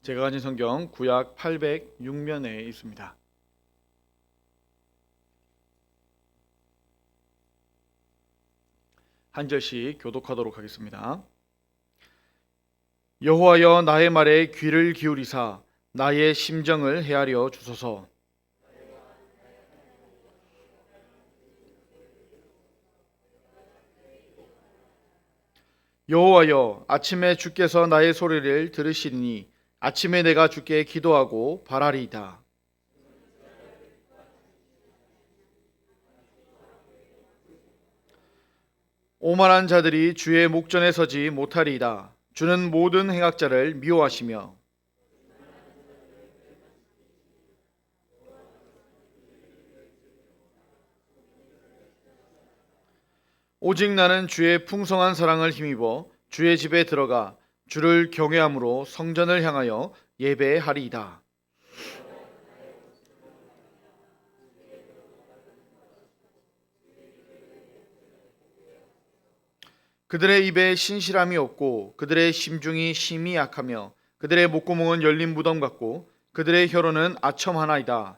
제가 가진 성경 구약 806면에 있습니다. 한 절씩 교독하도록 하겠습니다. 여호와여, 나의 말에 귀를 기울이사 나의 심정을 헤아려 주소서. 여호와여, 아침에 주께서 나의 소리를 들으시리니 아침에 내가 주께 기도하고 바라리이다. 오만한 자들이 주의 목전에 서지 못하리이다. 주는 모든 행악자를 미워하시며 오직 나는 주의 풍성한 사랑을 힘입어 주의 집에 들어가 주를 경외함으로 성전을 향하여 예배하리이다. 그들의 입에 신실함이 없고 그들의 심중이 심히 약하며 그들의 목구멍은 열린 무덤 같고 그들의 혀로는 아첨 하나이다.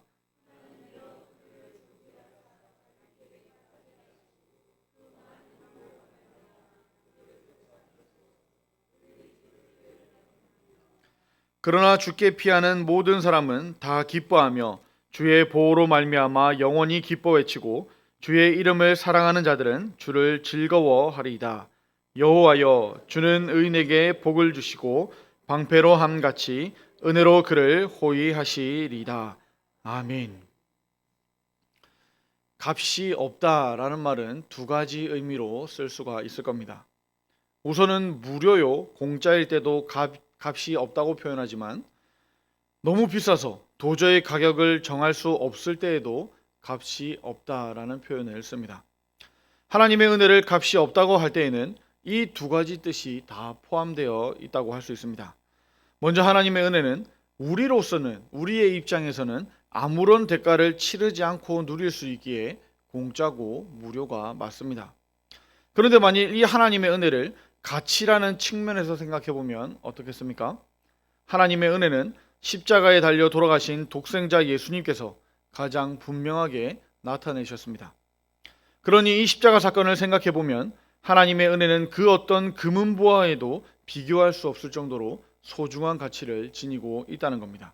그러나 주께 피하는 모든 사람은 다 기뻐하며 주의 보호로 말미암아 영원히 기뻐 외치고 주의 이름을 사랑하는 자들은 주를 즐거워하리이다. 여호와여, 주는 의인에게 복을 주시고 방패로 함같이 은혜로 그를 호위하시리이다. 아멘. 값이 없다라는 말은 두 가지 의미로 쓸 수가 있을 겁니다. 우선은 무료요, 공짜일 때도 값이 없다고 표현하지만 너무 비싸서 도저히 가격을 정할 수 없을 때에도 값이 없다라는 표현을 씁니다. 하나님의 은혜를 값이 없다고 할 때에는 이 두 가지 뜻이 다 포함되어 있다고 할 수 있습니다. 먼저 하나님의 은혜는 우리로서는, 우리의 입장에서는 아무런 대가를 치르지 않고 누릴 수 있기에 공짜고 무료가 맞습니다. 그런데 만일 이 하나님의 은혜를 가치라는 측면에서 생각해 보면 어떻겠습니까? 하나님의 은혜는 십자가에 달려 돌아가신 독생자 예수님께서 가장 분명하게 나타내셨습니다. 그러니 이 십자가 사건을 생각해 보면 하나님의 은혜는 그 어떤 금은보화에도 비교할 수 없을 정도로 소중한 가치를 지니고 있다는 겁니다.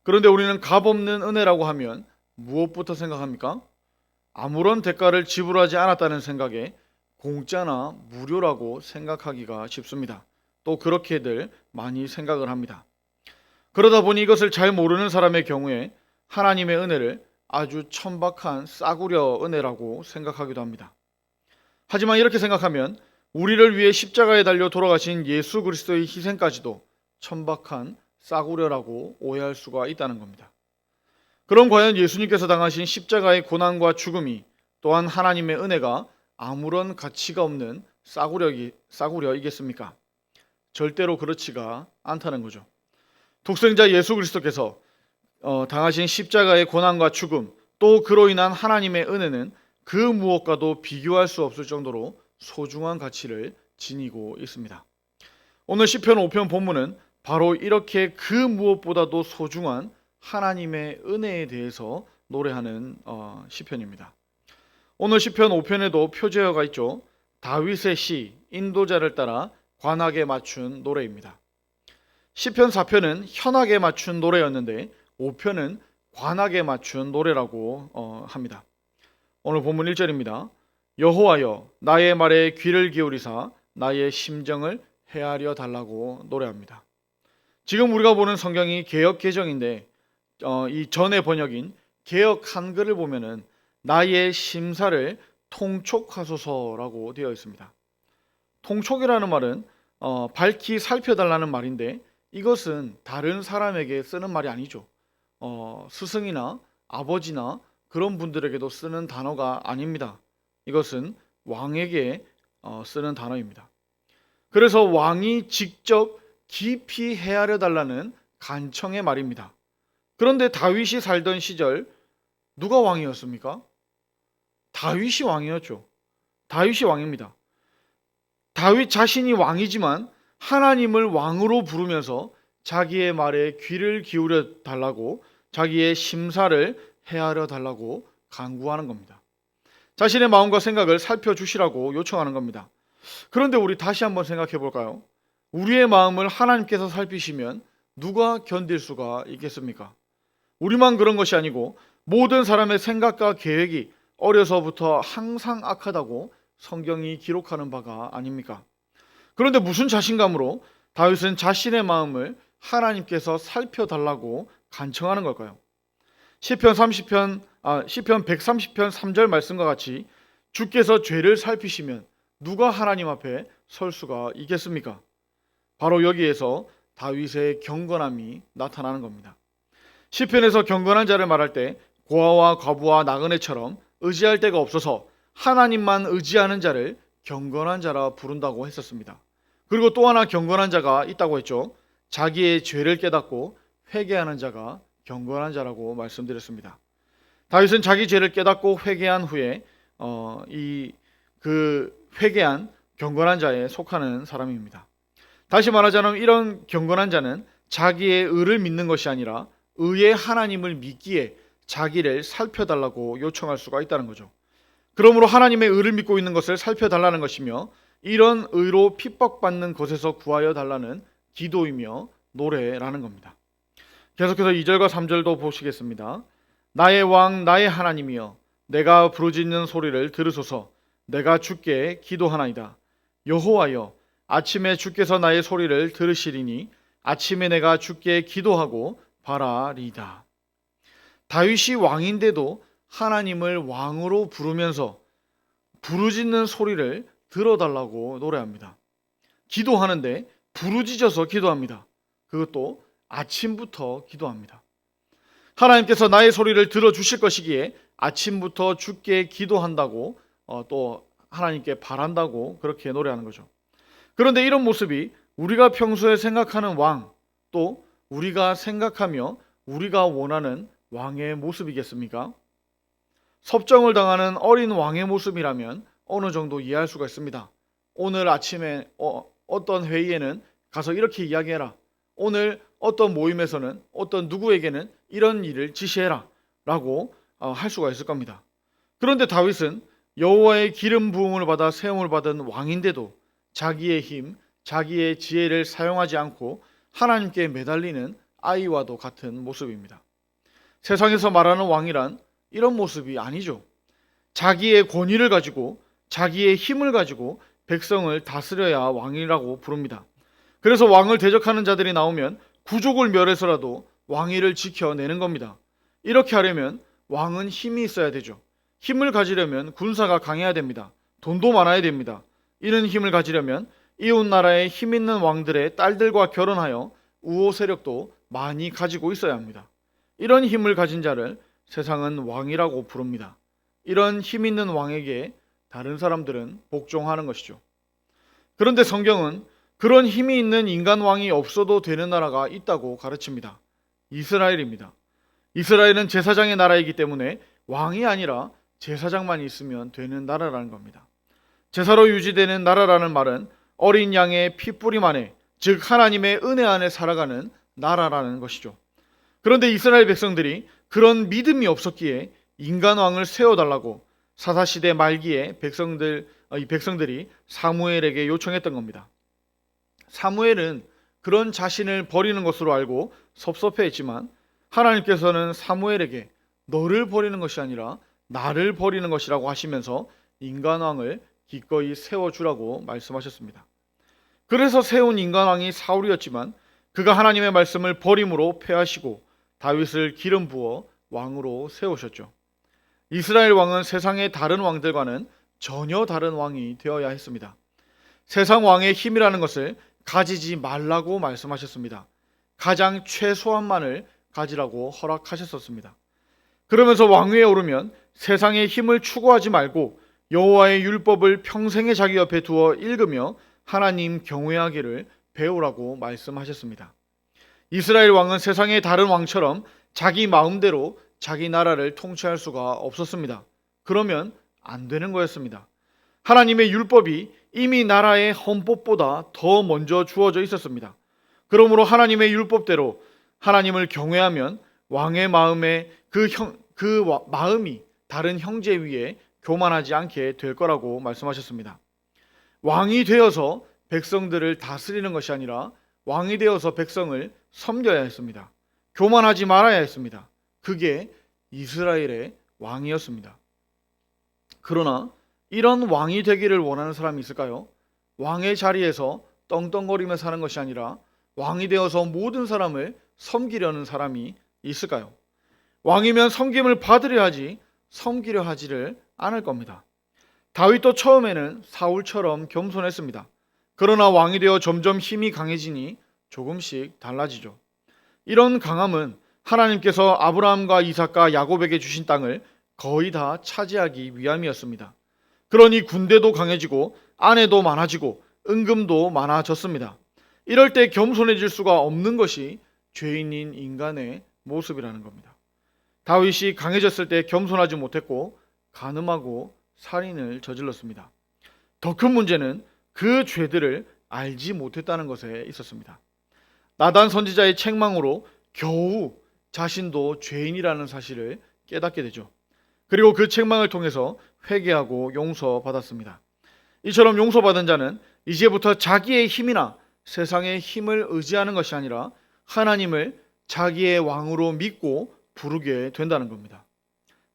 그런데 우리는 값없는 은혜라고 하면 무엇부터 생각합니까? 아무런 대가를 지불하지 않았다는 생각에 공짜나 무료라고 생각하기가 쉽습니다. 또 그렇게들 많이 생각을 합니다. 그러다 보니 이것을 잘 모르는 사람의 경우에 하나님의 은혜를 아주 천박한 싸구려 은혜라고 생각하기도 합니다. 하지만 이렇게 생각하면 우리를 위해 십자가에 달려 돌아가신 예수 그리스도의 희생까지도 천박한 싸구려라고 오해할 수가 있다는 겁니다. 그럼 과연 예수님께서 당하신 십자가의 고난과 죽음이 또한 하나님의 은혜가 아무런 가치가 없는 싸구려이겠습니까? 절대로 그렇지가 않다는 거죠. 독생자 예수 그리스도께서 당하신 십자가의 고난과 죽음, 또 그로 인한 하나님의 은혜는 그 무엇과도 비교할 수 없을 정도로 소중한 가치를 지니고 있습니다. 오늘 시편 5편 본문은 바로 이렇게 그 무엇보다도 소중한 하나님의 은혜에 대해서 노래하는 시편입니다. 오늘 시편 5편에도 표제어가 있죠. 다윗의 시, 인도자를 따라 관악에 맞춘 노래입니다. 시편 4편은 현악에 맞춘 노래였는데 5편은 관악에 맞춘 노래라고 합니다. 오늘 본문 1절입니다. 여호와여, 나의 말에 귀를 기울이사 나의 심정을 헤아려 달라고 노래합니다. 지금 우리가 보는 성경이 개역 개정인데 이 전의 번역인 개역 한글을 보면은 나의 심사를 통촉하소서라고 되어 있습니다. 통촉이라는 말은 밝히 살펴달라는 말인데 이것은 다른 사람에게 쓰는 말이 아니죠. 스승이나 아버지나 그런 분들에게도 쓰는 단어가 아닙니다. 이것은 왕에게 쓰는 단어입니다. 그래서 왕이 직접 깊이 헤아려 달라는 간청의 말입니다. 그런데 다윗이 살던 시절 누가 왕이었습니까? 다윗이 왕이었죠. 다윗이 왕입니다. 다윗 자신이 왕이지만 하나님을 왕으로 부르면서 자기의 말에 귀를 기울여 달라고, 자기의 심사를 헤아려 달라고 간구하는 겁니다. 자신의 마음과 생각을 살펴주시라고 요청하는 겁니다. 그런데 우리 다시 한번 생각해 볼까요? 우리의 마음을 하나님께서 살피시면 누가 견딜 수가 있겠습니까? 우리만 그런 것이 아니고 모든 사람의 생각과 계획이 어려서부터 항상 악하다고 성경이 기록하는 바가 아닙니까? 그런데 무슨 자신감으로 다윗은 자신의 마음을 하나님께서 살펴달라고 간청하는 걸까요? 시편 130편 3절 말씀과 같이 주께서 죄를 살피시면 누가 하나님 앞에 설 수가 있겠습니까? 바로 여기에서 다윗의 경건함이 나타나는 겁니다. 시편에서 경건한 자를 말할 때 고아와 과부와 나그네처럼 의지할 데가 없어서 하나님만 의지하는 자를 경건한 자라 부른다고 했었습니다. 그리고 또 하나 경건한 자가 있다고 했죠. 자기의 죄를 깨닫고 회개하는 자가 경건한 자라고 말씀드렸습니다. 다윗은 자기 죄를 깨닫고 회개한 후에 회개한 경건한 자에 속하는 사람입니다. 다시 말하자면 이런 경건한 자는 자기의 의를 믿는 것이 아니라 의의 하나님을 믿기에 자기를 살펴달라고 요청할 수가 있다는 거죠. 그러므로 하나님의 의를 믿고 있는 것을 살펴달라는 것이며, 이런 의로 핍박받는 것에서 구하여 달라는 기도이며 노래라는 겁니다. 계속해서 2절과 3절도 보시겠습니다. 나의 왕 나의 하나님이여, 내가 부르짖는 소리를 들으소서. 내가 주께 기도하나이다. 여호와여, 아침에 주께서 나의 소리를 들으시리니 아침에 내가 주께 기도하고 바라리이다. 다윗이 왕인데도 하나님을 왕으로 부르면서 부르짖는 소리를 들어달라고 노래합니다. 기도하는데 부르짖어서 기도합니다. 그것도 아침부터 기도합니다. 하나님께서 나의 소리를 들어주실 것이기에 아침부터 주께 기도한다고 또 하나님께 바란다고 그렇게 노래하는 거죠. 그런데 이런 모습이 우리가 평소에 생각하는 왕, 또 우리가 생각하며 우리가 원하는 왕의 모습이겠습니까? 섭정을 당하는 어린 왕의 모습이라면 어느 정도 이해할 수가 있습니다. 오늘 아침에 어떤 회의에는 가서 이렇게 이야기해라. 오늘 어떤 모임에서는 어떤 누구에게는 이런 일을 지시해라 라고 할 수가 있을 겁니다. 그런데 다윗은 여호와의 기름 부음을 받아 세움을 받은 왕인데도 자기의 힘, 자기의 지혜를 사용하지 않고 하나님께 매달리는 아이와도 같은 모습입니다. 세상에서 말하는 왕이란 이런 모습이 아니죠. 자기의 권위를 가지고 자기의 힘을 가지고 백성을 다스려야 왕이라고 부릅니다. 그래서 왕을 대적하는 자들이 나오면 구족을 멸해서라도 왕위를 지켜내는 겁니다. 이렇게 하려면 왕은 힘이 있어야 되죠. 힘을 가지려면 군사가 강해야 됩니다. 돈도 많아야 됩니다. 이런 힘을 가지려면 이웃 나라의 힘 있는 왕들의 딸들과 결혼하여 우호 세력도 많이 가지고 있어야 합니다. 이런 힘을 가진 자를 세상은 왕이라고 부릅니다. 이런 힘 있는 왕에게 다른 사람들은 복종하는 것이죠. 그런데 성경은 그런 힘이 있는 인간 왕이 없어도 되는 나라가 있다고 가르칩니다. 이스라엘입니다. 이스라엘은 제사장의 나라이기 때문에 왕이 아니라 제사장만 있으면 되는 나라라는 겁니다. 제사로 유지되는 나라라는 말은 어린 양의 피뿌림 안에, 즉 하나님의 은혜 안에 살아가는 나라라는 것이죠. 그런데 이스라엘 백성들이 그런 믿음이 없었기에 인간 왕을 세워달라고 사사시대 말기에 백성들이 사무엘에게 요청했던 겁니다. 사무엘은 그런 자신을 버리는 것으로 알고 섭섭해했지만 하나님께서는 사무엘에게 너를 버리는 것이 아니라 나를 버리는 것이라고 하시면서 인간왕을 기꺼이 세워주라고 말씀하셨습니다. 그래서 세운 인간왕이 사울이었지만 그가 하나님의 말씀을 버림으로 패하시고 다윗을 기름 부어 왕으로 세우셨죠. 이스라엘 왕은 세상의 다른 왕들과는 전혀 다른 왕이 되어야 했습니다. 세상 왕의 힘이라는 것을 가지지 말라고 말씀하셨습니다. 가장 최소한만을 가지라고 허락하셨었습니다. 그러면서 왕위에 오르면 세상의 힘을 추구하지 말고 여호와의 율법을 평생에 자기 옆에 두어 읽으며 하나님 경외하기를 배우라고 말씀하셨습니다. 이스라엘 왕은 세상의 다른 왕처럼 자기 마음대로 자기 나라를 통치할 수가 없었습니다. 그러면 안 되는 거였습니다. 하나님의 율법이 이미 나라의 헌법보다 더 먼저 주어져 있었습니다. 그러므로 하나님의 율법대로 하나님을 경외하면 왕의 마음에 마음이 다른 형제 위에 교만하지 않게 될 거라고 말씀하셨습니다. 왕이 되어서 백성들을 다스리는 것이 아니라 왕이 되어서 백성을 섬겨야 했습니다. 교만하지 말아야 했습니다. 그게 이스라엘의 왕이었습니다. 그러나 이런 왕이 되기를 원하는 사람이 있을까요? 왕의 자리에서 떵떵거리며 사는 것이 아니라 왕이 되어서 모든 사람을 섬기려는 사람이 있을까요? 왕이면 섬김을 받으려 하지 섬기려 하지를 않을 겁니다. 다윗도 처음에는 사울처럼 겸손했습니다. 그러나 왕이 되어 점점 힘이 강해지니 조금씩 달라지죠. 이런 강함은 하나님께서 아브라함과 이삭과 야곱에게 주신 땅을 거의 다 차지하기 위함이었습니다. 그러니 군대도 강해지고 아내도 많아지고 은금도 많아졌습니다. 이럴 때 겸손해질 수가 없는 것이 죄인인 인간의 모습이라는 겁니다. 다윗이 강해졌을 때 겸손하지 못했고 간음하고 살인을 저질렀습니다. 더 큰 문제는 그 죄들을 알지 못했다는 것에 있었습니다. 나단 선지자의 책망으로 겨우 자신도 죄인이라는 사실을 깨닫게 되죠. 그리고 그 책망을 통해서 회개하고 용서받았습니다. 이처럼 용서받은 자는 이제부터 자기의 힘이나 세상의 힘을 의지하는 것이 아니라 하나님을 자기의 왕으로 믿고 부르게 된다는 겁니다.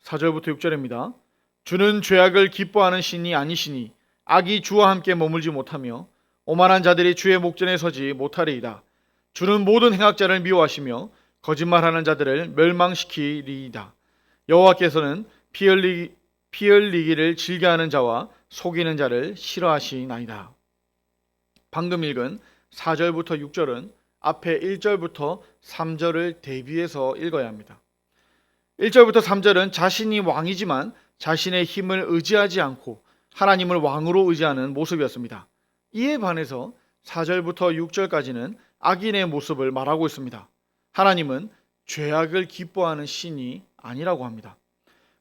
4절부터 6절입니다. 주는 죄악을 기뻐하는 신이 아니시니 악이 주와 함께 머물지 못하며 오만한 자들이 주의 목전에 서지 못하리이다. 주는 모든 행악자를 미워하시며 거짓말하는 자들을 멸망시키리이다. 여호와께서는 피 흘리기를 즐겨하는 자와 속이는 자를 싫어하시나이다. 방금 읽은 4절부터 6절은 앞에 1절부터 3절을 대비해서 읽어야 합니다. 1절부터 3절은 자신이 왕이지만 자신의 힘을 의지하지 않고 하나님을 왕으로 의지하는 모습이었습니다. 이에 반해서 4절부터 6절까지는 악인의 모습을 말하고 있습니다. 하나님은 죄악을 기뻐하는 신이 아니라고 합니다.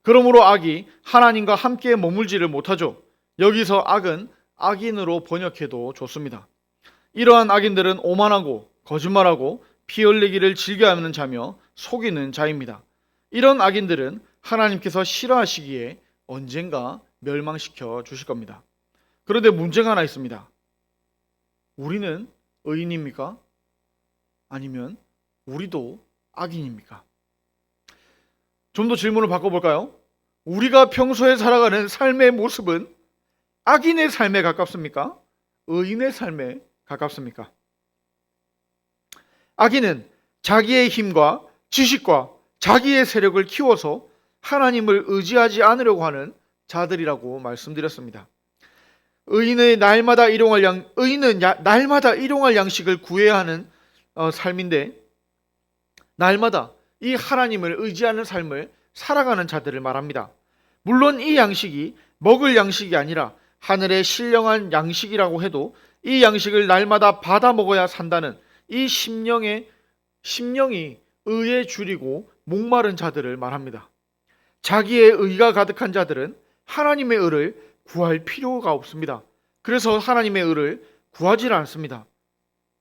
그러므로 악이 하나님과 함께 머물지를 못하죠. 여기서 악은 악인으로 번역해도 좋습니다. 이러한 악인들은 오만하고 거짓말하고 피 흘리기를 즐겨하는 자며 속이는 자입니다. 이런 악인들은 하나님께서 싫어하시기에 언젠가 멸망시켜 주실 겁니다. 그런데 문제가 하나 있습니다. 우리는 의인입니까? 아니면 우리도 악인입니까? 좀 더 질문을 바꿔볼까요? 우리가 평소에 살아가는 삶의 모습은 악인의 삶에 가깝습니까? 의인의 삶에 가깝습니까? 악인은 자기의 힘과 지식과 자기의 세력을 키워서 하나님을 의지하지 않으려고 하는 자들이라고 말씀드렸습니다. 의인은 날마다 일용할 양식을 구해야 하는 삶인데 날마다 이 하나님을 의지하는 삶을 살아가는 자들을 말합니다. 물론 이 양식이 먹을 양식이 아니라 하늘의 신령한 양식이라고 해도 이 양식을 날마다 받아 먹어야 산다는 이 심령이 의에 줄이고 목마른 자들을 말합니다. 자기의 의가 가득한 자들은 하나님의 의를 구할 필요가 없습니다. 그래서 하나님의 의를 구하지 않습니다.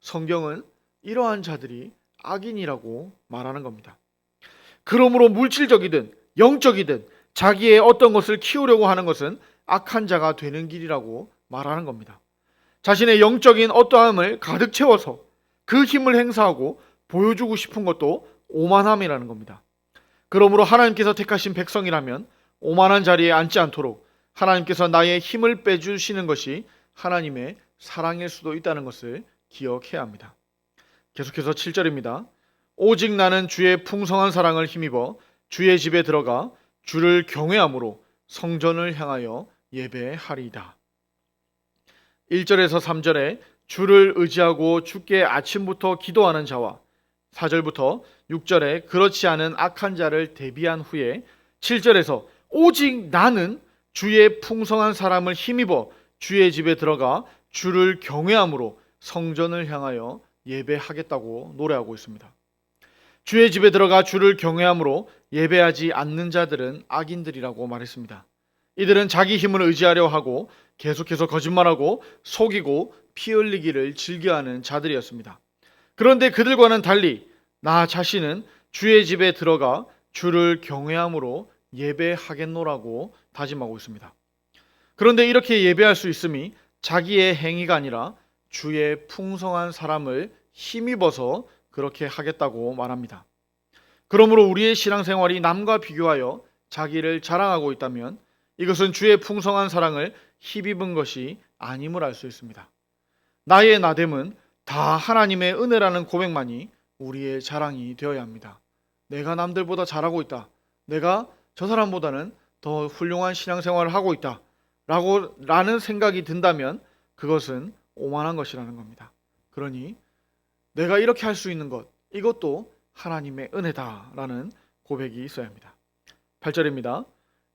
성경은 이러한 자들이 악인이라고 말하는 겁니다. 그러므로 물질적이든 영적이든 자기의 어떤 것을 키우려고 하는 것은 악한 자가 되는 길이라고 말하는 겁니다. 자신의 영적인 어떠함을 가득 채워서 그 힘을 행사하고 보여주고 싶은 것도 오만함이라는 겁니다. 그러므로 하나님께서 택하신 백성이라면 오만한 자리에 앉지 않도록 하나님께서 나의 힘을 빼주시는 것이 하나님의 사랑일 수도 있다는 것을 기억해야 합니다. 계속해서 7절입니다. 오직 나는 주의 풍성한 사랑을 힘입어 주의 집에 들어가 주를 경외함으로 성전을 향하여 예배하리이다. 1절에서 3절에 주를 의지하고 주께 아침부터 기도하는 자와 4절부터 6절에 그렇지 않은 악한 자를 대비한 후에 7절에서 오직 나는 주의 풍성한 사람을 힘입어 주의 집에 들어가 주를 경외함으로 성전을 향하여 예배하겠다고 노래하고 있습니다. 주의 집에 들어가 주를 경외함으로 예배하지 않는 자들은 악인들이라고 말했습니다. 이들은 자기 힘을 의지하려 하고 계속해서 거짓말하고 속이고 피 흘리기를 즐겨하는 자들이었습니다. 그런데 그들과는 달리 나 자신은 주의 집에 들어가 주를 경외함으로 예배하겠노라고 다짐하고 있습니다. 그런데 이렇게 예배할 수 있음이 자기의 행위가 아니라 주의 풍성한 사람을 힘입어서 그렇게 하겠다고 말합니다. 그러므로 우리의 신앙생활이 남과 비교하여 자기를 자랑하고 있다면 이것은 주의 풍성한 사랑을 힘입은 것이 아님을 알 수 있습니다. 나의 나됨은 다 하나님의 은혜라는 고백만이 우리의 자랑이 되어야 합니다. 내가 남들보다 잘하고 있다. 내가 저 사람보다는 더 훌륭한 신앙생활을 하고 있다. 라는 생각이 든다면 그것은 오만한 것이라는 겁니다. 그러니 내가 이렇게 할 수 있는 것, 이것도 하나님의 은혜다라는 고백이 있어야 합니다. 8절입니다.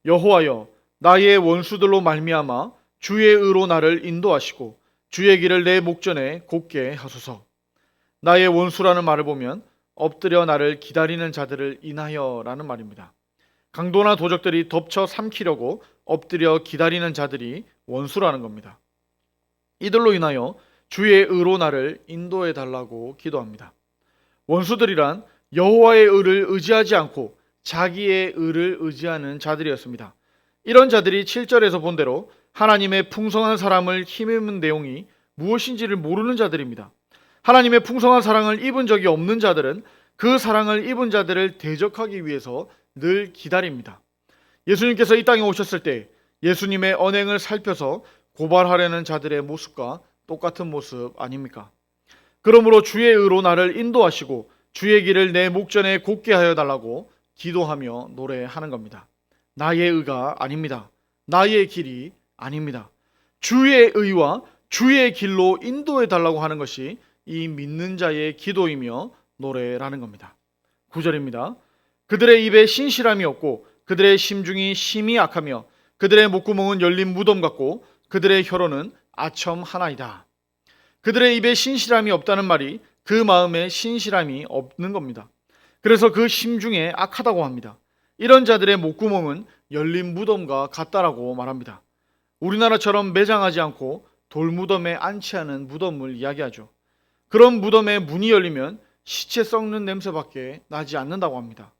여호와여 나의 원수들로 말미암아 주의 의로 나를 인도하시고 주의 길을 내 목전에 곧게 하소서. 나의 원수라는 말을 보면 엎드려 나를 기다리는 자들을 인하여라는 말입니다. 강도나 도적들이 덮쳐 삼키려고 엎드려 기다리는 자들이 원수라는 겁니다. 이들로 인하여 주의 의로 나를 인도해 달라고 기도합니다. 원수들이란 여호와의 의를 의지하지 않고 자기의 의를 의지하는 자들이었습니다. 이런 자들이 7절에서 본 대로 하나님의 풍성한 사람을 힘입는 내용이 무엇인지를 모르는 자들입니다. 하나님의 풍성한 사랑을 입은 적이 없는 자들은 그 사랑을 입은 자들을 대적하기 위해서 늘 기다립니다. 예수님께서 이 땅에 오셨을 때 예수님의 언행을 살펴서 고발하려는 자들의 모습과 똑같은 모습 아닙니까? 그러므로 주의 의로 나를 인도하시고 주의 길을 내 목전에 곧게 하여 달라고 기도하며 노래하는 겁니다. 나의 의가 아닙니다. 나의 길이 아닙니다. 주의 의와 주의 길로 인도해 달라고 하는 것이 이 믿는 자의 기도이며 노래라는 겁니다. 9절입니다. 그들의 입에 신실함이 없고 그들의 심중이 심히 악하며 그들의 목구멍은 열린 무덤 같고 그들의 혀로는 아첨 하나이다. 그들의 입에 신실함이 없다는 말이 그 마음에 신실함이 없는 겁니다. 그래서 그 심중에 악하다고 합니다. 이런 자들의 목구멍은 열린 무덤과 같다라고 말합니다. 우리나라처럼 매장하지 않고 돌무덤에 안치하는 무덤을 이야기하죠. 그런 무덤에 문이 열리면 시체 썩는 냄새밖에 나지 않는다고 합니다.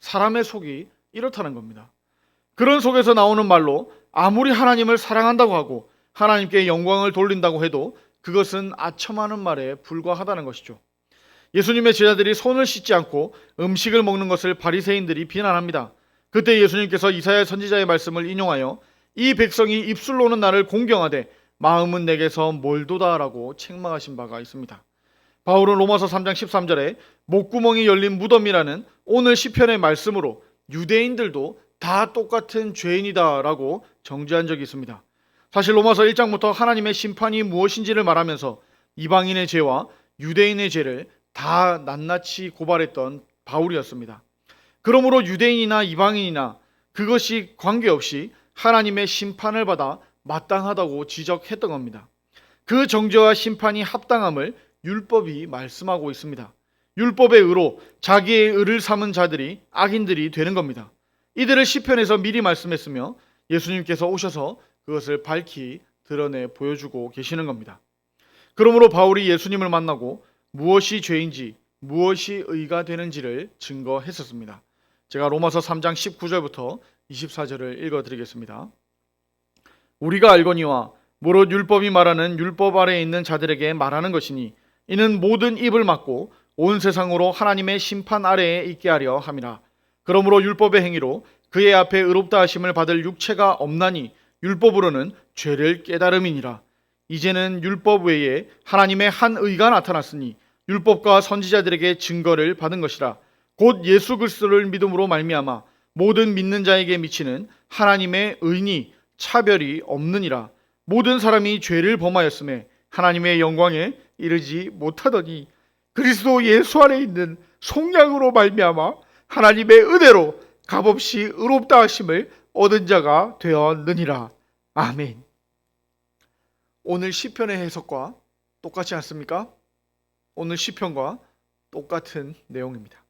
사람의 속이 이렇다는 겁니다. 그런 속에서 나오는 말로 아무리 하나님을 사랑한다고 하고 하나님께 영광을 돌린다고 해도 그것은 아첨하는 말에 불과하다는 것이죠. 예수님의 제자들이 손을 씻지 않고 음식을 먹는 것을 바리새인들이 비난합니다. 그때 예수님께서 이사야 선지자의 말씀을 인용하여 이 백성이 입술로는 나를 공경하되 마음은 내게서 멀도다라고 책망하신 바가 있습니다. 바울은 로마서 3장 13절에 목구멍이 열린 무덤이라는 오늘 시편의 말씀으로 유대인들도 다 똑같은 죄인이다라고 정죄한 적이 있습니다. 사실 로마서 1장부터 하나님의 심판이 무엇인지를 말하면서 이방인의 죄와 유대인의 죄를 다 낱낱이 고발했던 바울이었습니다. 그러므로 유대인이나 이방인이나 그것이 관계없이 하나님의 심판을 받아 마땅하다고 지적했던 겁니다. 그 정죄와 심판이 합당함을 율법이 말씀하고 있습니다. 율법의 의로 자기의 의를 삼은 자들이 악인들이 되는 겁니다. 이들을 시편에서 미리 말씀했으며 예수님께서 오셔서 그것을 밝히 드러내 보여주고 계시는 겁니다. 그러므로 바울이 예수님을 만나고 무엇이 죄인지 무엇이 의가 되는지를 증거했었습니다. 제가 로마서 3장 19절부터 24절을 읽어드리겠습니다. 우리가 알거니와 무릇 율법이 말하는 율법 아래에 있는 자들에게 말하는 것이니 이는 모든 입을 막고 온 세상으로 하나님의 심판 아래에 있게 하려 함이라. 그러므로 율법의 행위로 그의 앞에 의롭다 하심을 받을 육체가 없나니 율법으로는 죄를 깨달음이니라. 이제는 율법 외에 하나님의 한 의가 나타났으니 율법과 선지자들에게 증거를 받은 것이라. 곧 예수 그리스도를 믿음으로 말미암아 모든 믿는 자에게 미치는 하나님의 의니 차별이 없느니라. 모든 사람이 죄를 범하였음에 하나님의 영광에 이르지 못하더니 그리스도 예수 안에 있는 속량으로 말미암아 하나님의 은혜로 값없이 의롭다 하심을 얻은 자가 되었느니라. 아멘. 오늘 시편의 해석과 똑같지 않습니까? 오늘 시편과 똑같은 내용입니다.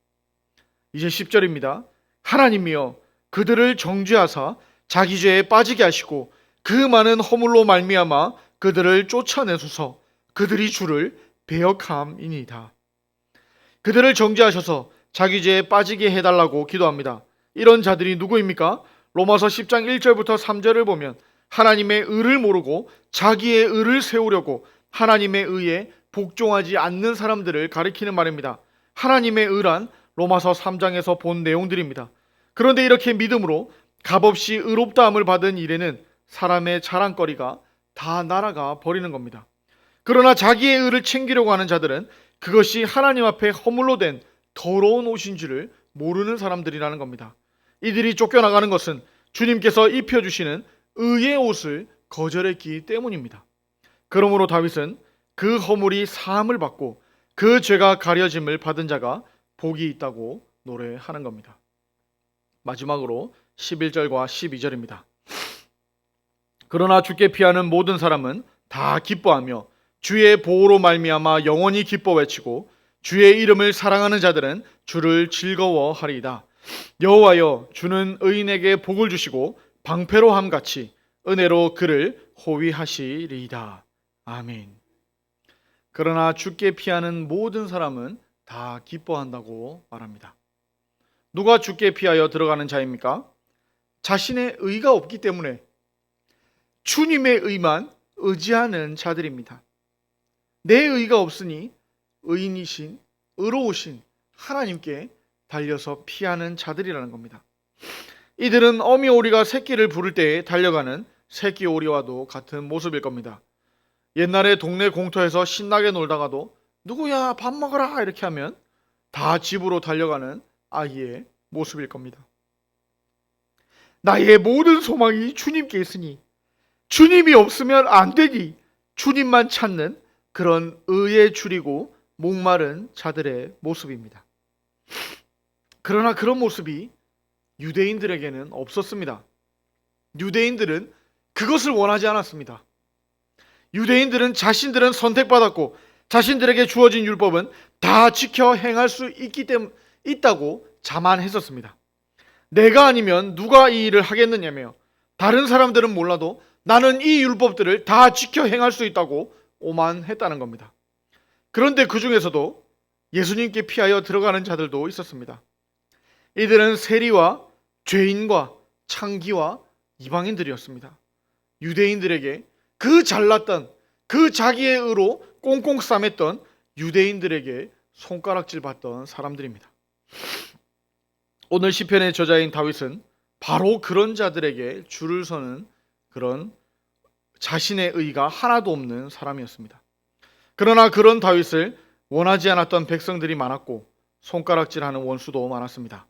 이제 10절입니다. 하나님이여 그들을 정죄하사 자기 죄에 빠지게 하시고 그 많은 허물로 말미암아 그들을 쫓아내소서. 그들이 주를 배역함이니이다. 그들을 정죄하셔서 자기 죄에 빠지게 해달라고 기도합니다. 이런 자들이 누구입니까? 로마서 10장 1절부터 3절을 보면 하나님의 의를 모르고 자기의 의를 세우려고 하나님의 의에 복종하지 않는 사람들을 가리키는 말입니다. 하나님의 의란 로마서 3장에서 본 내용들입니다. 그런데 이렇게 믿음으로 값없이 의롭다함을 받은 일에는 사람의 자랑거리가 다 날아가 버리는 겁니다. 그러나 자기의 의를 챙기려고 하는 자들은 그것이 하나님 앞에 허물로 된 더러운 옷인 줄을 모르는 사람들이라는 겁니다. 이들이 쫓겨나가는 것은 주님께서 입혀주시는 의의 옷을 거절했기 때문입니다. 그러므로 다윗은 그 허물이 사함을 받고 그 죄가 가려짐을 받은 자가 복이 있다고 노래하는 겁니다. 마지막으로 11절과 12절입니다. 그러나 주께 피하는 모든 사람은 다 기뻐하며 주의 보호로 말미암아 영원히 기뻐 외치고 주의 이름을 사랑하는 자들은 주를 즐거워하리이다. 여호와여, 주는 의인에게 복을 주시고 방패로 함같이 은혜로 그를 호위하시리이다. 아멘. 그러나 주께 피하는 모든 사람은 다 기뻐한다고 말합니다. 누가 주께 피하여 들어가는 자입니까? 자신의 의가 없기 때문에 주님의 의만 의지하는 자들입니다. 내 의가 없으니 의인이신 의로우신 하나님께 달려서 피하는 자들이라는 겁니다. 이들은 어미 오리가 새끼를 부를 때에 달려가는 새끼 오리와도 같은 모습일 겁니다. 옛날에 동네 공터에서 신나게 놀다가도 누구야 밥 먹어라 이렇게 하면 다 집으로 달려가는 아이의 모습일 겁니다. 나의 모든 소망이 주님께 있으니 주님이 없으면 안 되니 주님만 찾는 그런 의에 줄이고 목마른 자들의 모습입니다. 그러나 그런 모습이 유대인들에게는 없었습니다. 유대인들은 그것을 원하지 않았습니다. 유대인들은 자신들은 선택받았고 자신들에게 주어진 율법은 다 지켜 행할 수 있다고 자만했었습니다. 내가 아니면 누가 이 일을 하겠느냐며 다른 사람들은 몰라도 나는 이 율법들을 다 지켜 행할 수 있다고 오만했다는 겁니다. 그런데 그 중에서도 예수님께 피하여 들어가는 자들도 있었습니다. 이들은 세리와 죄인과 창기와 이방인들이었습니다. 유대인들에게 그 잘났던 그 자기의 의로 꽁꽁 싸맸던 유대인들에게 손가락질 받던 사람들입니다. 오늘 시편의 저자인 다윗은 바로 그런 자들에게 줄을 서는 그런 자신의 의가 하나도 없는 사람이었습니다. 그러나 그런 다윗을 원하지 않았던 백성들이 많았고 손가락질하는 원수도 많았습니다.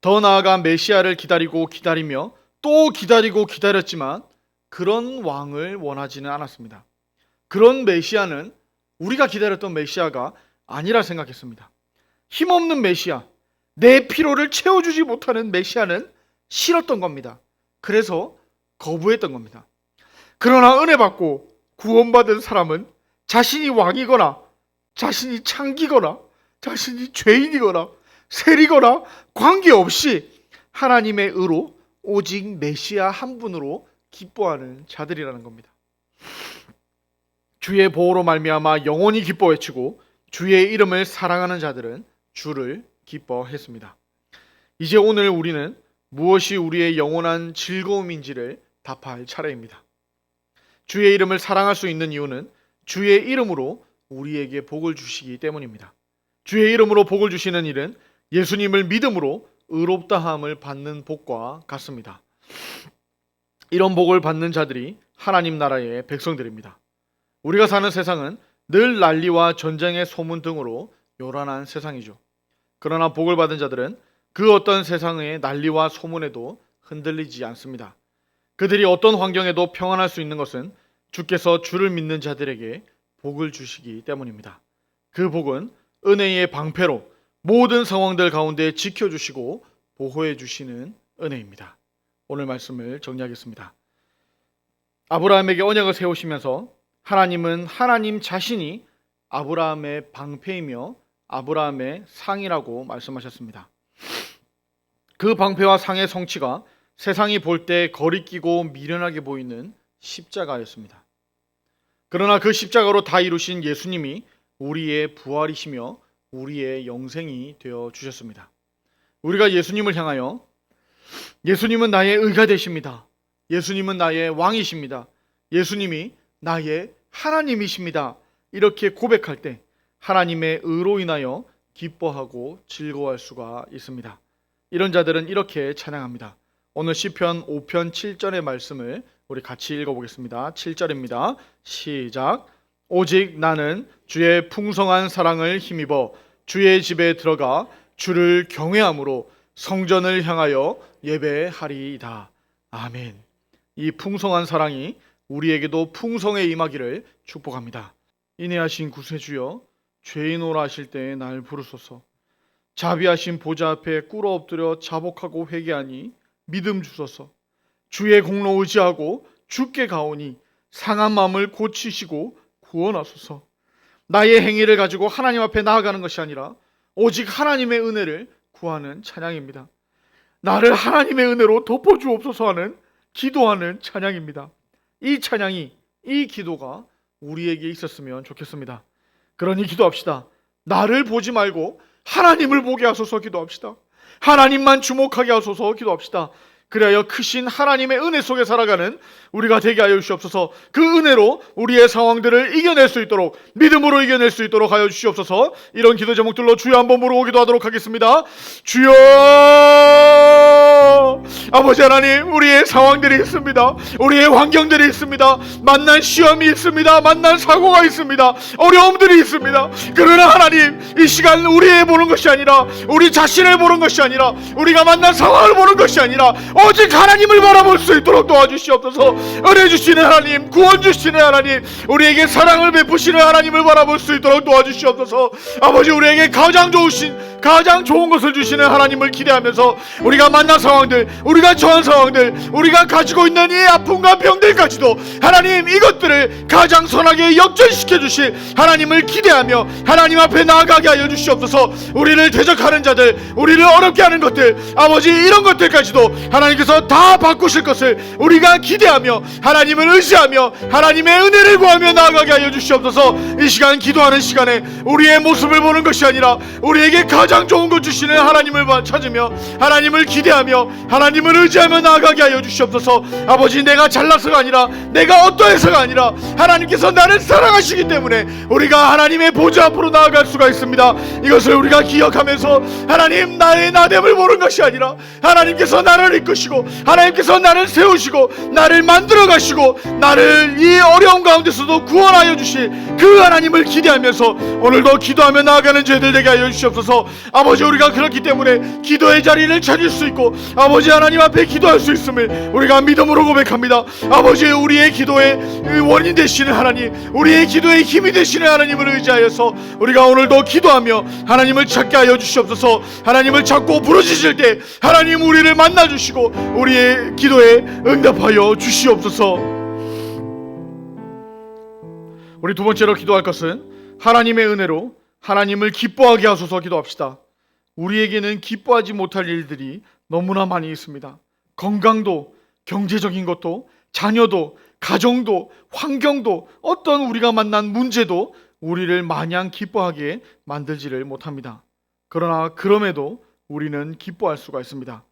더 나아가 메시아를 기다리며 또 기다리고 기다렸지만 그런 왕을 원하지는 않았습니다. 그런 메시아는 우리가 기다렸던 메시아가 아니라 생각했습니다. 힘없는 메시아, 내 피로를 채워주지 못하는 메시아는 싫었던 겁니다. 그래서 거부했던 겁니다. 그러나 은혜 받고 구원받은 사람은 자신이 왕이거나 자신이 창기거나 자신이 죄인이거나 세리거나 관계없이 하나님의 의로 오직 메시아 한 분으로 기뻐하는 자들이라는 겁니다. 주의 보호로 말미암아 영원히 기뻐 외치고 주의 이름을 사랑하는 자들은 주를 기뻐했습니다. 이제 오늘 우리는 무엇이 우리의 영원한 즐거움인지를 답할 차례입니다. 주의 이름을 사랑할 수 있는 이유는 주의 이름으로 우리에게 복을 주시기 때문입니다. 주의 이름으로 복을 주시는 일은 예수님을 믿음으로 의롭다함을 받는 복과 같습니다. 이런 복을 받는 자들이 하나님 나라의 백성들입니다. 우리가 사는 세상은 늘 난리와 전쟁의 소문 등으로 요란한 세상이죠. 그러나 복을 받은 자들은 그 어떤 세상의 난리와 소문에도 흔들리지 않습니다. 그들이 어떤 환경에도 평안할 수 있는 것은 주께서 주를 믿는 자들에게 복을 주시기 때문입니다. 그 복은 은혜의 방패로 모든 상황들 가운데 지켜주시고 보호해 주시는 은혜입니다. 오늘 말씀을 정리하겠습니다. 아브라함에게 언약을 세우시면서 하나님은 하나님 자신이 아브라함의 방패이며 아브라함의 상이라고 말씀하셨습니다. 그 방패와 상의 성취가 세상이 볼 때 거리끼고 미련하게 보이는 십자가였습니다. 그러나 그 십자가로 다 이루신 예수님이 우리의 부활이시며 우리의 영생이 되어 주셨습니다. 우리가 예수님을 향하여 예수님은 나의 의가 되십니다. 예수님은 나의 왕이십니다. 예수님이 나의 하나님이십니다. 이렇게 고백할 때 하나님의 의로 인하여 기뻐하고 즐거워할 수가 있습니다. 이런 자들은 이렇게 찬양합니다. 오늘 시편 5편 7절의 말씀을 우리 같이 읽어보겠습니다. 7절입니다. 시작. 오직 나는 주의 풍성한 사랑을 힘입어 주의 집에 들어가 주를 경외함으로 성전을 향하여 예배하리이다. 아멘. 이 풍성한 사랑이 우리에게도 풍성에 임하기를 축복합니다. 인애하신 구세주여, 죄인오라 하실 때에 날 부르소서. 자비하신 보좌 앞에 꿇어 엎드려 자복하고 회개하니 믿음 주소서. 주의 공로 의지하고 주께 가오니 상한 마음을 고치시고 구원하소서. 나의 행위를 가지고 하나님 앞에 나아가는 것이 아니라 오직 하나님의 은혜를 구하는 찬양입니다. 나를 하나님의 은혜로 덮어주옵소서 하는 기도하는 찬양입니다. 이 찬양이, 이 기도가 우리에게 있었으면 좋겠습니다. 그러니 기도합시다. 나를 보지 말고 하나님을 보게 하소서 기도합시다. 하나님만 주목하게 하소서 기도합시다. 그리하여 크신 하나님의 은혜 속에 살아가는 우리가 되게 하여 주시옵소서. 그 은혜로 우리의 상황들을 이겨낼 수 있도록, 믿음으로 이겨낼 수 있도록 하여 주시옵소서. 이런 기도 제목들로 주여 한번 부르고 기도하도록 하겠습니다. 주여, 아버지 하나님, 우리의 상황들이 있습니다. 우리의 환경들이 있습니다. 만난 시험이 있습니다. 만난 사고가 있습니다. 어려움들이 있습니다. 그러나 하나님, 이 시간 우리의 보는 것이 아니라, 우리 자신을 보는 것이 아니라, 우리가 만난 상황을 보는 것이 아니라 오직 하나님을 바라볼 수 있도록 도와주시옵소서. 은혜 주시는 하나님, 구원 주시는 하나님, 우리에게 사랑을 베푸시는 하나님을 바라볼 수 있도록 도와주시옵소서. 아버지, 우리에게 가장 좋은 것을 주시는 하나님을 기대하면서 우리가 만난 상황들, 우리가 처한 상황들, 우리가 가지고 있는 이 아픔과 병들까지도 하나님, 이것들을 가장 선하게 역전시켜 주실 하나님을 기대하며 하나님 앞에 나아가게 하여 주시옵소서. 우리를 대적하는 자들, 우리를 어렵게 하는 것들, 아버지, 이런 것들까지도 하나님께서 다 바꾸실 것을 우리가 기대하며 하나님을 의지하며 하나님의 은혜를 구하며 나아가게 하여 주시옵소서. 이 시간 기도하는 시간에 우리의 모습을 보는 것이 아니라 우리에게 가장 좋은 것 주시는 하나님을 찾으며 하나님을 기대하며 하나님을 의지하며 나아가게 하여 주시옵소서. 아버지, 내가 잘나서가 아니라, 내가 어떠해서가 아니라 하나님께서 나를 사랑하시기 때문에 우리가 하나님의 보좌 앞으로 나아갈 수가 있습니다. 이것을 우리가 기억하면서 하나님, 나의 나됨을 보는 것이 아니라 하나님께서 나를 이끄시고 하나님께서 나를 세우시고 나를 만들어 가시고 나를 이 어려움 가운데서도 구원하여 주실 그 하나님을 기대하면서 오늘도 기도하며 나아가는 저희들 되게 하여 주시옵소서. 아버지, 우리가 그렇기 때문에 기도의 자리를 찾을 수 있고 아버지 하나님 앞에 기도할 수 있음을 우리가 믿음으로 고백합니다. 아버지, 우리의 기도의 원인 되시는 하나님, 우리의 기도의 힘이 되시는 하나님을 의지하여서 우리가 오늘도 기도하며 하나님을 찾게 하여 주시옵소서. 하나님을 찾고 부르짖을 때 하나님 우리를 만나 주시고 우리의 기도에 응답하여 주시옵소서. 우리 두 번째로 기도할 것은 하나님의 은혜로 하나님을 기뻐하게 하소서 기도합시다. 우리에게는 기뻐하지 못할 일들이 너무나 많이 있습니다. 건강도, 경제적인 것도, 자녀도, 가정도, 환경도, 어떤 우리가 만난 문제도 우리를 마냥 기뻐하게 만들지를 못합니다. 그러나 그럼에도 우리는 기뻐할 수가 있습니다.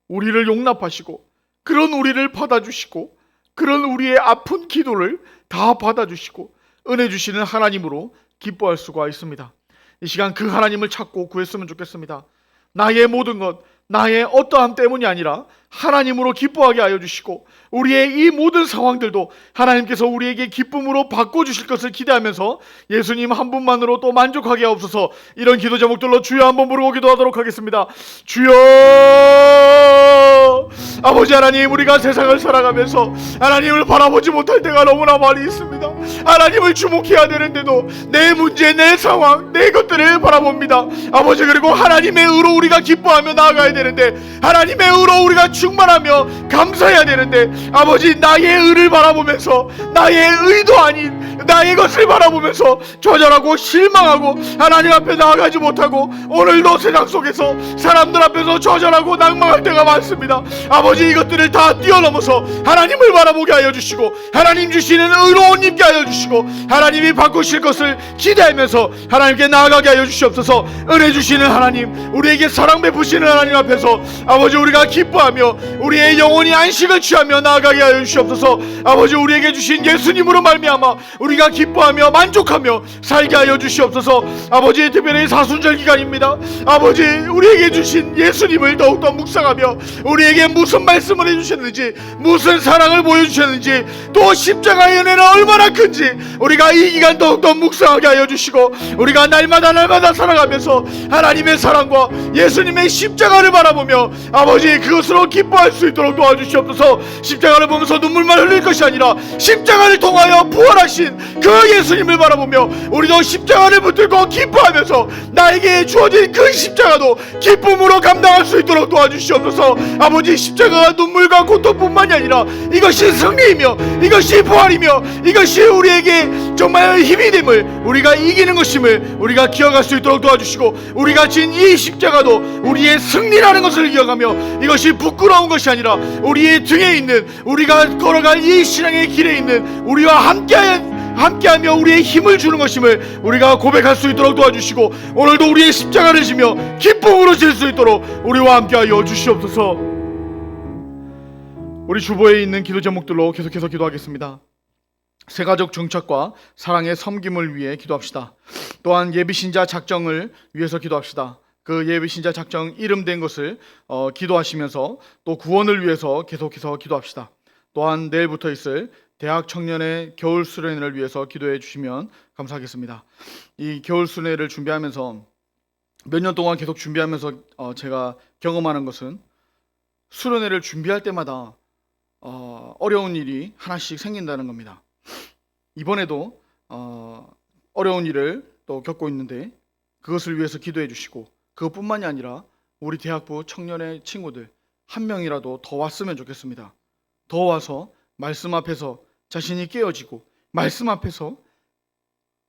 우리를 용납하시고 그런 우리를 받아주시고 그런 우리의 아픈 기도를 다 받아주시고 은혜 주시는 하나님으로 기뻐할 수가 있습니다. 이 시간 그 하나님을 찾고 구했으면 좋겠습니다. 나의 모든 것, 나의 어떠함 때문이 아니라 하나님으로 기뻐하게 하여 주시고 우리의 이 모든 상황들도 하나님께서 우리에게 기쁨으로 바꿔주실 것을 기대하면서 예수님 한 분만으로 또 만족하게 하옵소서. 이런 기도 제목들로 주여 한번 부르고 기도하도록 하겠습니다. 주여, 아버지 하나님, 우리가 세상을 살아가면서 하나님을 바라보지 못할 때가 너무나 많이 있습니다. 하나님을 주목해야 되는데도 내 문제, 내 상황, 내 것들을 바라봅니다. 아버지, 그리고 하나님의 의로 우리가 기뻐하며 나아가야 되는데 하나님의 의로 우리가 충만하며 감사해야 되는데 아버지, 나의 의를 바라보면서 나의 의도 아닌 나의 것을 바라보면서 좌절하고 실망하고 하나님 앞에 나아가지 못하고 오늘도 세상 속에서 사람들 앞에서 좌절하고 낭망할 때가 많습니다. 아버지, 이것들을 다 뛰어넘어서 하나님을 바라보게 하여 주시고 하나님 주시는 의로운 입게 하여 주시고 하나님이 바꾸실 것을 기대하면서 하나님께 나아가게 하여 주시옵소서. 은혜 주시는 하나님, 우리에게 사랑 베푸시는 하나님 앞에서 아버지, 우리가 기뻐하며 우리의 영혼이 안식을 취하며 나아가게 하여 주시옵소서. 아버지, 우리에게 주신 예수님으로 말미암아 우리가 기뻐하며 만족하며 살게 하여 주시옵소서. 아버지, 특별히 사순절 기간입니다. 아버지, 우리에게 주신 예수님을 더욱더 묵상하며 우리에게 무슨 말씀을 해주셨는지, 무슨 사랑을 보여주셨는지, 또 십자가의 은혜는 얼마나 큰지 우리가 이 기간 더욱더 묵상하게 하여 주시고 우리가 날마다 살아가면서 하나님의 사랑과 예수님의 십자가를 바라보며 아버지, 그것으로 기뻐할 수 있도록 도와주시옵소서. 십자가를 보면서 눈물만 흘릴 것이 아니라 십자가를 통하여 부활하신 그 예수님을 바라보며 우리도 십자가를 붙들고 기뻐하면서 나에게 주어진 그 십자가도 기쁨으로 감당할 수 있도록 도와주시옵소서. 아버지, 십자가가 눈물과 고통뿐만이 아니라 이것이 승리이며 이것이 부활이며 이것이 우리에게 정말 힘이 됨을, 우리가 이기는 것임을 우리가 기억할 수 있도록 도와주시고 우리가 진 이 십자가도 우리의 승리라는 것을 기억하며 이것이 부끄러운 것이 아니라 우리의 등에 있는, 우리가 걸어갈 이 신앙의 길에 있는 우리와 함께하며 우리의 힘을 주는 것임을 우리가 고백할 수 있도록 도와주시고 오늘도 우리의 십자가를 지며 기쁨으로 질 수 있도록 우리와 함께하여 주시옵소서. 우리 주보에 있는 기도 제목들로 계속해서 기도하겠습니다. 새가족 정착과 사랑의 섬김을 위해 기도합시다. 또한 예비신자 작정을 위해서 기도합시다. 그 예비신자 작정 이름된 것을 기도하시면서 또 구원을 위해서 계속해서 기도합시다. 또한 내일부터 있을 대학 청년의 겨울 수련회를 위해서 기도해 주시면 감사하겠습니다. 이 겨울 수련회를 준비하면서 몇 년 동안 계속 준비하면서 제가 경험하는 것은 수련회를 준비할 때마다 어려운 일이 하나씩 생긴다는 겁니다. 이번에도 어려운 일을 또 겪고 있는데 그것을 위해서 기도해 주시고 그것뿐만이 아니라 우리 대학부 청년의 친구들 한 명이라도 더 왔으면 좋겠습니다. 더 와서 말씀 앞에서 자신이 깨어지고 말씀 앞에서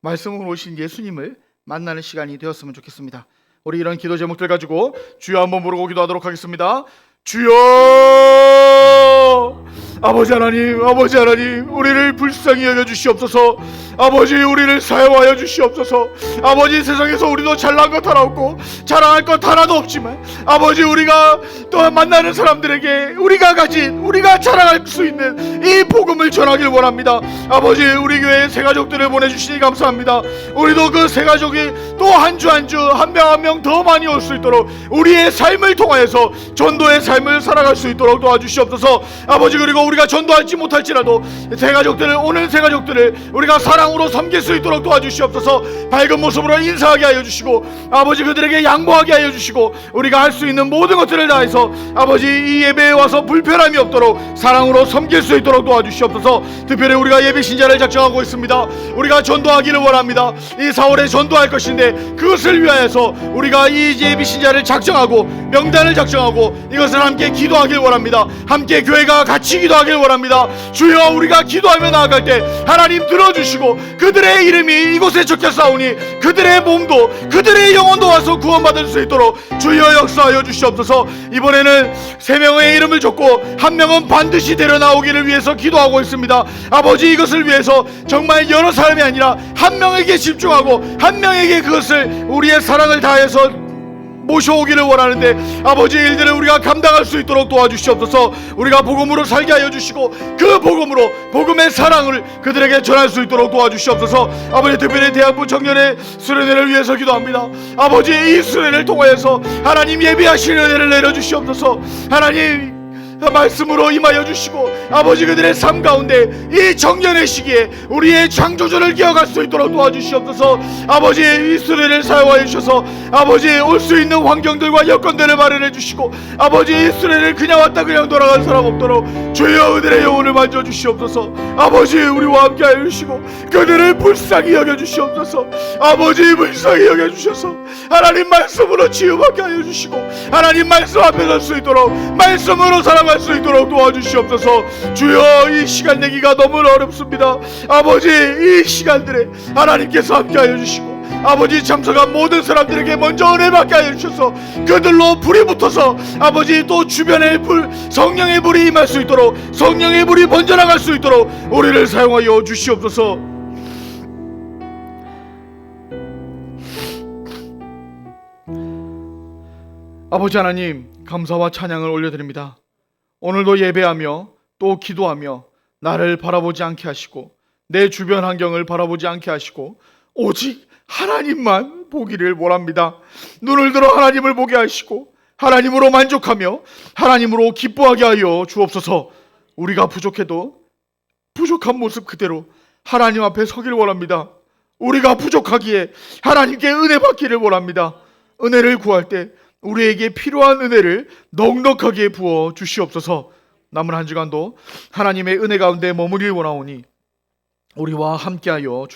말씀으로 오신 예수님을 만나는 시간이 되었으면 좋겠습니다. 우리 이런 기도 제목들 가지고 주여 한번 부르고 기도하도록 하겠습니다. 주여! 아버지 하나님, 아버지 하나님, 우리를 불쌍히 여겨 주시옵소서. 아버지, 우리를 사용하여 주시옵소서. 아버지, 세상에서 우리도 잘난 것 하나 없고 자랑할 것 하나도 없지만 아버지, 우리가 또 만나는 사람들에게 우리가 자랑할 수 있는 이 복음을 전하길 원합니다. 아버지, 우리 교회에 새가족들을 보내주시니 감사합니다. 우리도 그 새가족이 또 한 주 한 주 한 명 한 명 더 많이 올 수 있도록 우리의 삶을 통하여서 전도의 삶을 살아갈 수 있도록 도와주시옵소서. 아버지, 그리고 우리가 전도할지 못할지라도 새가족들을, 오는 새가족들을 우리가 사랑으로 섬길 수 있도록 도와주시옵소서. 밝은 모습으로 인사하게 하여 주시고 아버지, 그들에게 양보하게 하여 주시고 우리가 할 수 있는 모든 것들을 다해서 아버지, 이 예배에 와서 불편함이 없도록 사랑으로 섬길 수 있도록 도와주시옵소서. 특별히 우리가 예배 신자를 작정하고 있습니다. 우리가 전도하기를 원합니다. 이 4월에 전도할 것인데 그것을 위하여서 우리가 이 예배 신자를 작정하고 명단을 작정하고 이것을 함께 기도하길 원합니다. 함께 교회가 같이 기도하길 원합니다. 주여, 우리가 기도하며 나아갈 때 하나님 들어주시고 그들의 이름이 이곳에 적혀싸우니 그들의 몸도 그들의 영혼도 와서 구원받을 수 있도록 주여 역사하여 주시옵소서. 이번에는 3명의 이름을 줬고 1명은 반드시 데려나오기를 위해서 기도하고 있습니다. 아버지, 이것을 위해서 정말 여러 사람이 아니라 1명에게 집중하고 1명에게 그것을 우리의 사랑을 다해서 모셔오기를 원하는데 아버지, 일들을 우리가 감당할 수 있도록 도와주시옵소서. 우리가 복음으로 살게 하여 주시고 그 복음으로 복음의 사랑을 그들에게 전할 수 있도록 도와주시옵소서. 아버지, 특별히 대학부 청년의 수련회를 위해서 기도합니다. 아버지, 이 수련회를 통하여서 하나님 예비하시는 은혜를 내려주시옵소서. 하나님 말씀으로 임하여 주시고 아버지, 그들의 삶 가운데 이 정년의 시기에 우리의 창조주를 기억할 수 있도록 도와주시옵소서. 아버지, 이 수련을 사용하여 주셔서 아버지, 올 수 있는 환경들과 여건들을 마련해 주시고 아버지, 이 수련을 그냥 왔다 그냥 돌아간 사람 없도록 주여 그들의 영혼을 만져주시옵소서. 아버지, 우리와 함께 하여 주시고 그들을 불쌍히 여겨주시옵소서. 아버지, 불쌍히 여겨주셔서 하나님 말씀으로 치유받게 하여 주시고 하나님 말씀 앞에 설 수 있도록 말씀으로 사랑하여 나아갈 수 있도록 도와주시옵소서. 주여, 이 시간 내기가 너무 어렵습니다. 아버지, 이 시간들에 하나님께서 함께하여 주시고, 아버지 참석한 모든 사람들에게 먼저 은혜 받게 하여 주셔서 그들로 불이 붙어서 아버지 또 주변에 성령의 불이 임할 수 있도록, 성령의 불이 번져나갈 수 있도록 우리를 사용하여 주시옵소서. 아버지 하나님, 감사와 찬양을 올려드립니다. 오늘도 예배하며 또 기도하며 나를 바라보지 않게 하시고 내 주변 환경을 바라보지 않게 하시고 오직 하나님만 보기를 원합니다. 눈을 들어 하나님을 보게 하시고 하나님으로 만족하며 하나님으로 기뻐하게 하여 주옵소서. 우리가 부족해도 부족한 모습 그대로 하나님 앞에 서기를 원합니다. 우리가 부족하기에 하나님께 은혜 받기를 원합니다. 은혜를 구할 때 우리에게 필요한 은혜를 넉넉하게 부어 주시옵소서. 남은 한 주간도 하나님의 은혜 가운데 머무르길 원하오니 우리와 함께하여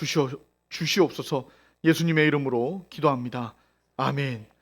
주시옵소서. 예수님의 이름으로 기도합니다. 아멘.